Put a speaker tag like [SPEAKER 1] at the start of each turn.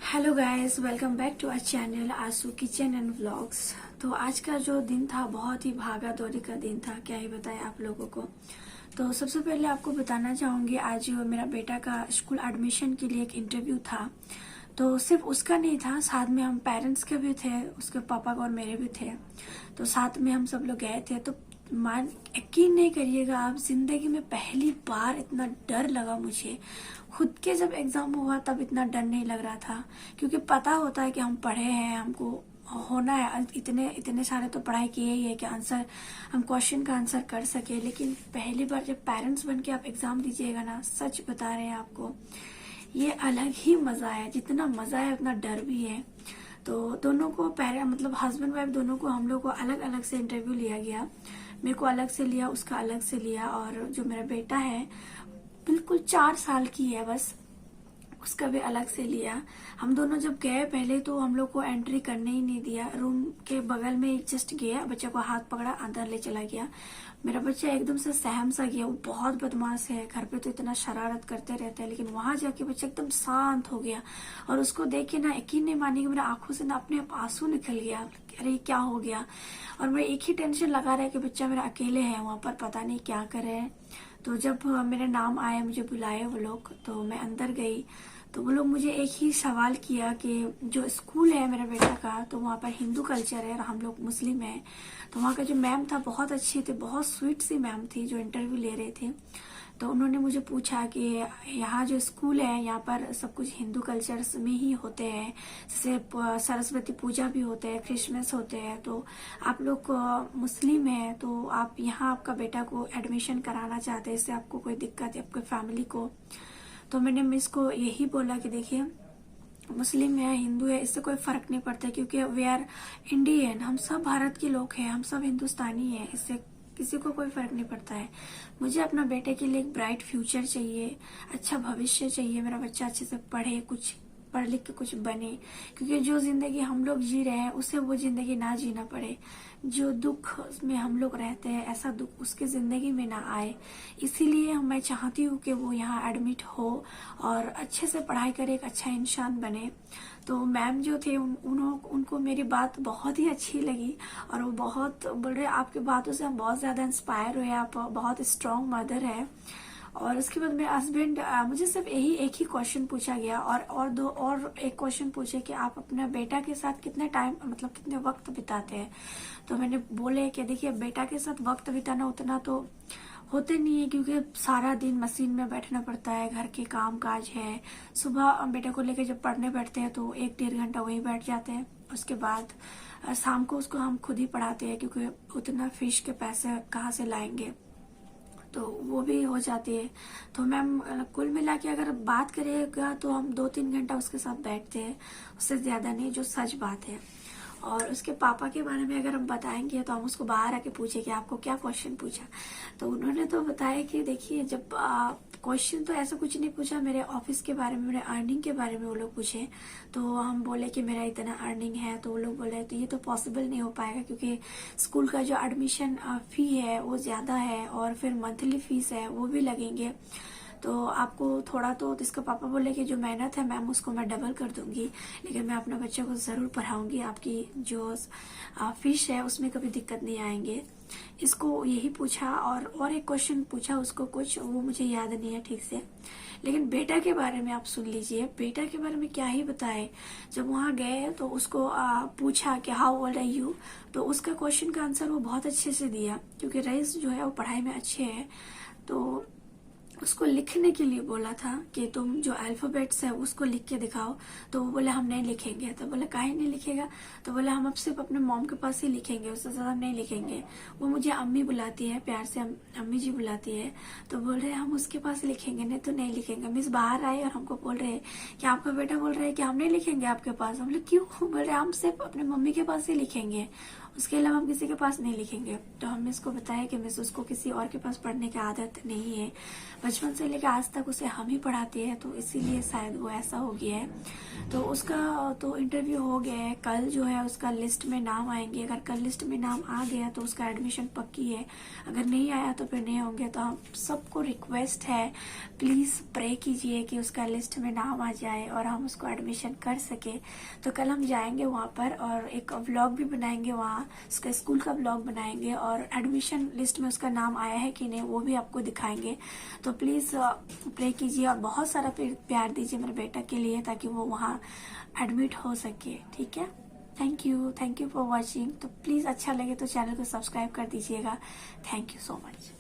[SPEAKER 1] Hello guys, welcome back to our channel Aasu kitchen and vlogs. तो आज का जो दिन था बहुत ही भागा दौड़ी का दिन था, क्या ही बताएं आप लोगों को। तो सबसे पहले आपको बताना चाहूंगी, आज मेरा बेटा का स्कूल एडमिशन के लिए एक इंटरव्यू था। तो सिर्फ उसका नहीं था, साथ में हम पेरेंट्स के भी थे, उसके पापा का और मेरे भी थे। तो साथ में हम सब लोग गए थे। तो मान यकीन नहीं करिएगा आप, जिंदगी में पहली बार इतना डर लगा मुझे। खुद के जब एग्जाम हुआ तब इतना डर नहीं लग रहा था, क्योंकि पता होता है कि हम पढ़े हैं, हमको होना है, इतने इतने सारे तो पढ़ाई किए ही है कि आंसर हम क्वेश्चन का आंसर कर सके। लेकिन पहली बार जब पेरेंट्स बन के आप एग्जाम दीजिएगा ना, सच बता रहे हैं आपको, ये अलग ही मजा है। जितना मजा है उतना डर भी है। तो दोनों को मतलब हस्बैंड वाइफ दोनों को हम लोग को अलग अलग से इंटरव्यू लिया गया। मेरे को अलग से लिया, उसका अलग से लिया। और जो मेरा बेटा है बिल्कुल 4 साल की है बस, उसका भी अलग से लिया। हम दोनों जब गए पहले तो हम लोग को एंट्री करने ही नहीं दिया। रूम के बगल में जस्ट गया, बच्चे को हाथ पकड़ा, अंदर ले चला गया। मेरा बच्चा एकदम से सहम सा गया। वो बहुत बदमाश है, घर पे तो इतना शरारत करते रहते हैं, लेकिन वहां जाके बच्चा एकदम शांत हो गया। और उसको देख के ना यकीन नहीं मानेंगे, मेरे आंखों से ना अपने आप आंसू निकल गया। अरे क्या हो गया। और मैं एक ही टेंशन लगा रहा है कि बच्चा मेरा अकेले है वहां पर, पता नहीं क्या करे। तो जब मेरा नाम आया, मुझे बुलाए वो लोग, तो मैं अंदर गई। तो वो लोग मुझे एक ही सवाल किया कि जो स्कूल है मेरा बेटा का, तो वहाँ पर हिंदू कल्चर है और हम लोग मुस्लिम हैं। तो वहाँ का जो मैम था बहुत अच्छी थी, बहुत स्वीट सी मैम थी जो इंटरव्यू ले रहे थे। तो उन्होंने मुझे पूछा कि यहाँ जो स्कूल है यहाँ पर सब कुछ हिंदू कल्चर में ही होते हैं, जैसे सरस्वती पूजा भी होते हैं, क्रिसमस होते हैं। तो आप लोग मुस्लिम हैं, तो आप यहाँ आपका बेटा को एडमिशन कराना चाहते हैं, इससे आपको कोई दिक्कत है आपके फैमिली को? तो मैंने मिस को यही बोला कि देखिए, मुस्लिम है हिंदू है इससे कोई फर्क नहीं पड़ता, क्योंकि वी आर इंडियन, हम सब भारत के लोग हैं, हम सब हिंदुस्तानी हैं, इससे किसी को कोई फर्क नहीं पड़ता है। मुझे अपना बेटे के लिए एक ब्राइट फ्यूचर चाहिए, अच्छा भविष्य चाहिए। मेरा बच्चा अच्छे से पढ़े, कुछ पढ़ लिख के कुछ बने, क्योंकि जो जिंदगी हम लोग जी रहे हैं उसे वो जिंदगी ना जीना पड़े। जो दुख में हम लोग रहते हैं, ऐसा दुख उसके जिंदगी में ना आए। इसीलिए मैं चाहती हूँ कि वो यहाँ एडमिट हो और अच्छे से पढ़ाई करे, एक अच्छा इंसान बने। तो मैम जो थे उनको मेरी बात बहुत ही अच्छी लगी, और वो बहुत बोल रहे आपकी बातों से हम बहुत ज्यादा इंस्पायर हुए, आप बहुत स्ट्रांग मदर है। और उसके बाद मेरे हस्बैंड, मुझे सिर्फ एक ही क्वेश्चन पूछा गया, और एक क्वेश्चन पूछे कि आप अपने बेटा के साथ कितने टाइम, मतलब कितने वक्त बिताते हैं। तो मैंने बोले कि देखिए, बेटा के साथ वक्त बिताना उतना तो होते नहीं है, क्योंकि सारा दिन मशीन में बैठना पड़ता है, घर के काम काज है। सुबह बेटे को लेकर जब पढ़ने बैठते हैं तो 1-1.5 घंटा वहीं बैठ जाते हैं। उसके बाद शाम को उसको हम खुद ही पढ़ाते हैं, क्योंकि उतना फीस के पैसे कहाँ से लाएंगे, तो वो भी हो जाती है। तो मैम कुल मिला के अगर बात करेगा तो हम 2-3 घंटा उसके साथ बैठते हैं, उससे ज्यादा नहीं, जो सच बात है। और उसके पापा के बारे में अगर हम बताएंगे तो हम उसको बाहर आके पूछे कि आपको क्या क्वेश्चन पूछा। तो उन्होंने तो बताया कि देखिए, जब क्वेश्चन तो ऐसा कुछ नहीं पूछा, मेरे ऑफिस के बारे में, मेरे अर्निंग के बारे में वो लोग पूछे। तो हम बोले कि मेरा इतना अर्निंग है। तो वो लोग बोले तो ये तो पॉसिबल नहीं हो पाएगा, क्योंकि स्कूल का जो एडमिशन फी है वो ज्यादा है, और फिर मंथली फीस है वो भी लगेंगे। तो आपको थोड़ा तो इसका पापा बोले कि जो मेहनत है मैम उसको मैं डबल कर दूंगी, लेकिन मैं अपने बच्चे को जरूर पढ़ाऊंगी, आपकी जो फीस है उसमें कभी दिक्कत नहीं आएंगे। इसको यही पूछा, और एक क्वेश्चन पूछा उसको, कुछ वो मुझे याद नहीं है ठीक से। लेकिन बेटा के बारे में आप सुन लीजिए, बेटा के बारे में क्या ही बताए। जब वहां गए तो उसको पूछा कि हाउ ओल्ड आर यू, तो उसका क्वेश्चन का आंसर वो बहुत अच्छे से दिया, क्योंकि रईस जो है वो पढ़ाई में अच्छे है। तो उसको लिखने के लिए बोला था कि तुम जो अल्फाबेट्स है उसको लिख के दिखाओ। तो वो बोले हम नहीं लिखेंगे। तो बोले काहे नहीं लिखेगा? तो बोले हम अब सिर्फ अपने मॉम के पास ही लिखेंगे, उससे ज्यादा नहीं लिखेंगे। वो मुझे अम्मी बुलाती है, प्यार से अम्मी जी बुलाती है। तो बोल रहे हम उसके पास लिखेंगे, नहीं तो नहीं लिखेंगे। मिस बाहर आए और हमको बोल रहे कि आपका बेटा बोल रहे है कि हम नहीं लिखेंगे आपके पास। हम लोग क्यों? बोल रहे हम सिर्फ अपने मम्मी के पास ही लिखेंगे, उसके अलावा हम किसी के पास नहीं लिखेंगे। तो हमने इसको बताया कि मिस उसको किसी और के पास पढ़ने की आदत नहीं है, बचपन से लेकर आज तक उसे हम ही पढ़ाते हैं, तो इसीलिए शायद वो ऐसा हो गया है। तो उसका तो इंटरव्यू हो गया है, कल जो है उसका लिस्ट में नाम आएंगे। अगर कल लिस्ट में नाम आ गया तो उसका एडमिशन पक्की है, अगर नहीं आया तो फिर नहीं होंगे। तो हम सबको रिक्वेस्ट है, प्लीज प्रे कीजिए कि उसका लिस्ट में नाम आ जाए और हम उसको एडमिशन कर सके। तो कल हम जाएंगे वहाँ पर और एक व्लॉग भी बनाएंगे, वहाँ उसका स्कूल का व्लॉग बनाएंगे और एडमिशन लिस्ट में उसका नाम आया है कि नहीं वो भी आपको दिखाएंगे। तो प्लीज प्रे कीजिए और बहुत सारा प्यार दीजिए मेरे बेटा के लिए, ताकि वो वहाँ एडमिट हो सके। ठीक है, थैंक यू फॉर वॉचिंग। तो प्लीज अच्छा लगे तो चैनल को सब्सक्राइब कर दीजिएगा। Thank you so much.